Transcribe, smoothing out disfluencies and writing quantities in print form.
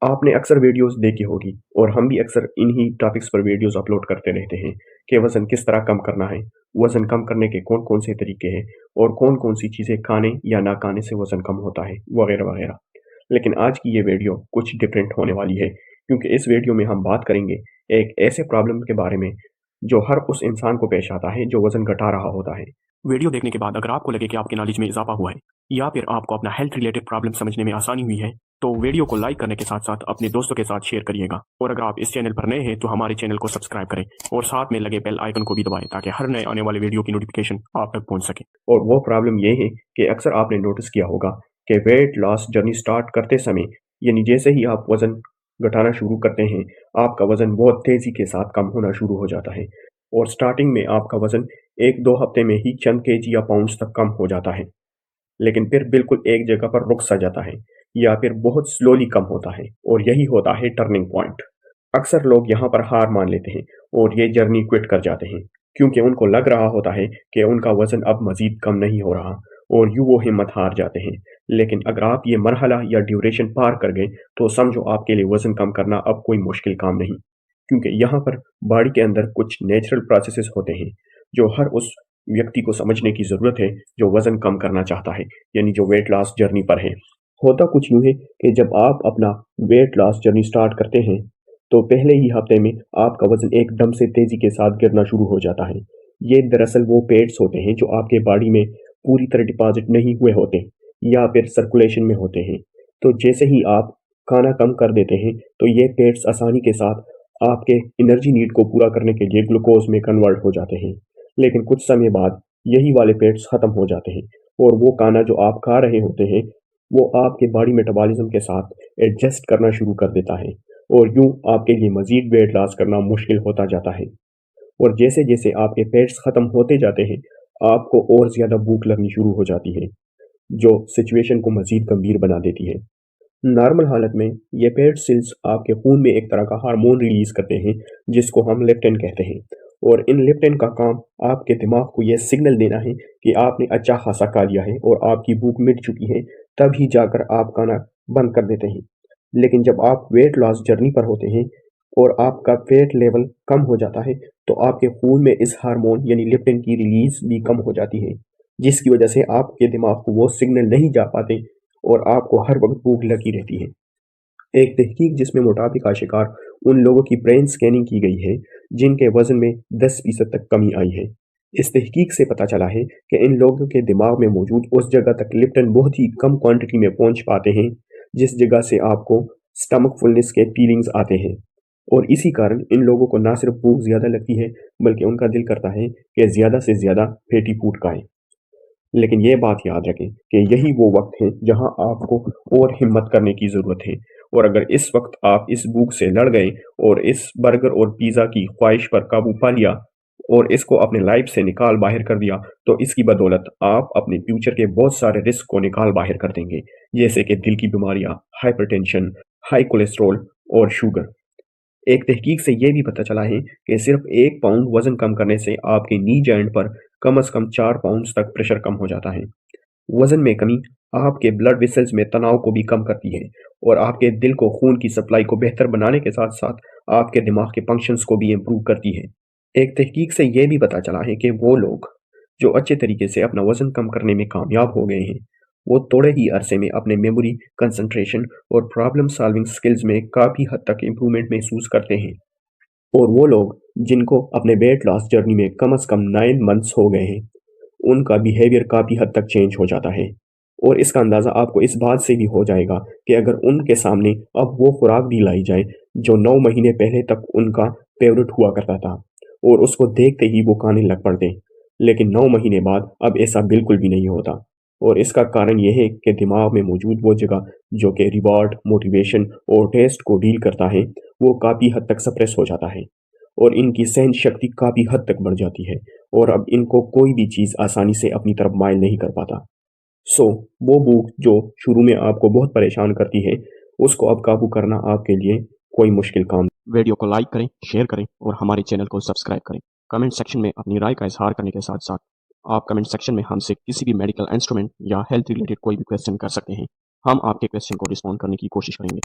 آپ نے اکثر ویڈیوز دیکھی ہوگی اور ہم بھی اکثر انہی ٹاپکس پر ویڈیوز اپلوڈ کرتے رہتے ہیں کہ وزن کس طرح کم کرنا ہے، وزن کم کرنے کے کون کون سے طریقے ہیں اور کون کون سی چیزیں کھانے یا نہ کھانے سے وزن کم ہوتا ہے وغیرہ وغیرہ۔ لیکن آج کی یہ ویڈیو کچھ ڈفرینٹ ہونے والی ہے، کیونکہ اس ویڈیو میں ہم بات کریں گے ایک ایسے پرابلم کے بارے میں جو ہر اس انسان کو پیش آتا ہے جو وزن گھٹا رہا ہوتا ہے۔ ویڈیو دیکھنے کے بعد اگر آپ کو لگے کہ آپ کے نالج میں اضافہ ہوا ہے یا پھر آپ کو اپنا ہیلتھ ریلیٹڈ پرابلم سمجھنے میں آسانی ہوئی ہے تو ویڈیو کو لائک کرنے کے ساتھ ساتھ اپنے دوستوں کے ساتھ شیئر کریے گا، اور اگر آپ اس چینل پر نئے ہیں تو ہمارے چینل کو سبسکرائب کریں اور ساتھ میں لگے بیل آئیکن کو بھی دبائیں تاکہ ہر نئے آنے والے ویڈیو کی نوٹیفیکیشن آپ تک پہنچ سکے۔ اور وہ پرابلم یہ ہے کہ اکثر آپ نے نوٹس کیا ہوگا کہ ویٹ لاس جرنی سٹارٹ کرتے سمے، یعنی جیسے ہی آپ وزن گھٹانا شروع کرتے ہیں آپ کا وزن بہت تیزی کے ساتھ کم ہونا شروع ہو جاتا ہے، اور سٹارٹنگ میں آپ کا وزن 1-2 ہفتے میں ہی چند kg یا پاؤنڈز تک کم ہو جاتا ہے، لیکن پھر بالکل ایک جگہ پر رک سا جاتا ہے یا پھر بہت سلولی کم ہوتا ہے، اور یہی ہوتا ہے ٹرننگ پوائنٹ۔ اکثر لوگ یہاں پر ہار مان لیتے ہیں اور یہ جرنی کوئٹ کر جاتے ہیں کیونکہ ان کو لگ رہا ہوتا ہے کہ ان کا وزن اب مزید کم نہیں ہو رہا، اور یوں وہ ہمت ہار جاتے ہیں۔ لیکن اگر آپ یہ مرحلہ یا ڈیوریشن پار کر گئے تو سمجھو آپ کے لیے وزن کم کرنا اب کوئی مشکل کام نہیں، کیونکہ یہاں پر باڈی کے اندر کچھ نیچرل پروسیسز ہوتے ہیں جو ہر اس ویکتی کو سمجھنے کی ضرورت ہے جو وزن کم کرنا چاہتا ہے، یعنی جو ویٹ لاس جرنی پر ہے۔ ہوتا کچھ یوں ہے کہ جب آپ اپنا ویٹ لاس جرنی سٹارٹ کرتے ہیں تو پہلے ہی ہفتے میں آپ کا وزن ایک دم سے تیزی کے ساتھ گرنا شروع ہو جاتا ہے۔ یہ دراصل وہ پیڈز ہوتے ہیں جو آپ کے باڈی میں پوری طرح ڈپازٹ نہیں ہوئے ہوتے یا پھر سرکولیشن میں ہوتے ہیں، تو جیسے ہی آپ کھانا کم کر دیتے ہیں تو یہ پیڈز آسانی کے ساتھ آپ کے انرجی نیڈ کو پورا کرنے کے لیے گلوکوز میں کنورٹ ہو جاتے ہیں، لیکن کچھ سمے بعد یہی والے پیڈز ختم ہو جاتے ہیں اور وہ کھانا جو آپ کھا رہے ہوتے ہیں وہ آپ کے باڈی میٹابولزم کے ساتھ ایڈجسٹ کرنا شروع کر دیتا ہے، اور یوں آپ کے لیے مزید ویٹ لاس کرنا مشکل ہوتا جاتا ہے۔ اور جیسے جیسے آپ کے پیڈز ختم ہوتے جاتے ہیں آپ کو اور زیادہ بھوک لگنی شروع ہو جاتی ہے، جو سچویشن کو مزید گمبھیر بنا دیتی ہے۔ نارمل حالت میں یہ پیڈ سیلز آپ کے خون میں ایک طرح کا ہارمون ریلیز کرتے ہیں جس کو ہم لیپٹن کہتے ہیں، اور ان لیپٹن کا کام آپ کے دماغ کو یہ سگنل دینا ہے کہ آپ نے اچھا خاصا کھا لیا ہے اور آپ کی بھوک مٹ چکی ہے، تب ہی جا کر آپ کھانا بند کر دیتے ہیں۔ لیکن جب آپ ویٹ لاس جرنی پر ہوتے ہیں اور آپ کا فیٹ لیول کم ہو جاتا ہے تو آپ کے خون میں اس ہارمون یعنی لیپٹن کی ریلیز بھی کم ہو جاتی ہے، جس کی وجہ سے آپ کے دماغ کو وہ سگنل نہیں جا پاتے اور آپ کو ہر وقت بھوک لگی رہتی ہے۔ ایک تحقیق جس میں موٹاپے کا شکار ان لوگوں کی برین سکیننگ کی گئی ہے جن کے وزن میں 10% تک کمی آئی ہے۔ اس تحقیق سے پتہ چلا ہے کہ ان لوگوں کے دماغ میں موجود اس جگہ تک لیپٹن بہت ہی کم کوانٹٹی میں پہنچ پاتے ہیں جس جگہ سے آپ کو سٹمک فلنس کے فیلنگز آتے ہیں، اور اسی کارن ان لوگوں کو نہ صرف بھوک زیادہ لگتی ہے بلکہ ان کا دل کرتا ہے کہ زیادہ سے زیادہ فیٹی فوڈ کھائیں۔ لیکن یہ بات یاد رکھیں کہ یہی وہ وقت ہے جہاں آپ کو اور ہمت کرنے کی ضرورت ہے، اور اگر اس وقت آپ اس بھوک سے لڑ گئے اور اس برگر اور پیزا کی خواہش پر قابو پا لیا اور اس کو اپنے لائف سے نکال باہر کر دیا تو اس کی بدولت آپ اپنے فیوچر کے بہت سارے رسک کو نکال باہر کر دیں گے، جیسے کہ دل کی بیماریاں، ہائپر ٹینشن، ہائی کولیسٹرول اور شوگر۔ ایک تحقیق سے یہ بھی پتہ چلا ہے کہ صرف 1 پاؤنڈ وزن کم کرنے سے آپ کے نی جوائنٹ پر کم از کم 4 پاؤنڈز تک پریشر کم ہو جاتا ہے۔ وزن میں کمی آپ کے بلڈ ویسلز میں تناؤ کو بھی کم کرتی ہے اور آپ کے دل کو خون کی سپلائی کو بہتر بنانے کے ساتھ ساتھ آپ کے دماغ کے فنکشنز کو بھی امپروو کرتی ہے۔ ایک تحقیق سے یہ بھی پتہ چلا ہے کہ وہ لوگ جو اچھے طریقے سے اپنا وزن کم کرنے میں کامیاب ہو گئے ہیں وہ تھوڑے ہی عرصے میں اپنے میموری، کنسنٹریشن اور پرابلم سالونگ سکلز میں کافی حد تک امپرومنٹ محسوس کرتے ہیں، اور وہ لوگ جن کو اپنے ویٹ لاس جرنی میں کم از کم 9 منتھس ہو گئے ہیں ان کا بیہیویئر کافی حد تک چینج ہو جاتا ہے، اور اس کا اندازہ آپ کو اس بات سے بھی ہو جائے گا کہ اگر ان کے سامنے اب وہ خوراک بھی لائی جائے جو 9 مہینے پہلے تک ان کا فیورٹ ہوا کرتا تھا اور اس کو دیکھتے ہی وہ کھانے لگ پڑتے، لیکن 9 مہینے بعد اب ایسا بالکل بھی نہیں ہوتا، اور اس کا کارن یہ ہے کہ دماغ میں موجود وہ جگہ جو کہ ریوارڈ، موٹیویشن اور ٹیسٹ کو ڈیل کرتا ہے وہ کافی حد تک سپریس ہو جاتا ہے، اور ان کی سہن شکتی کافی حد تک بڑھ جاتی ہے اور اب ان کو کوئی بھی چیز آسانی سے اپنی طرف مائل نہیں کر پاتا۔ وہ بھوک جو شروع میں آپ کو بہت پریشان کرتی ہے اس کو اب قابو کرنا آپ کے لیے کوئی مشکل کام۔ ویڈیو کو لائک کریں، شیئر کریں اور ہمارے چینل کو سبسکرائب کریں۔ کمنٹ سیکشن میں اپنی رائے کا اظہار کرنے کے ساتھ ساتھ آپ کمنٹ سیکشن میں ہم سے کسی بھی میڈیکل انسٹرومنٹ یا ہیلتھ ریلیٹڈ کوئی بھی کویسچن کر سکتے ہیں، ہم آپ کے کویسچن کو رسپونڈ کرنے کی کوشش کریں گے۔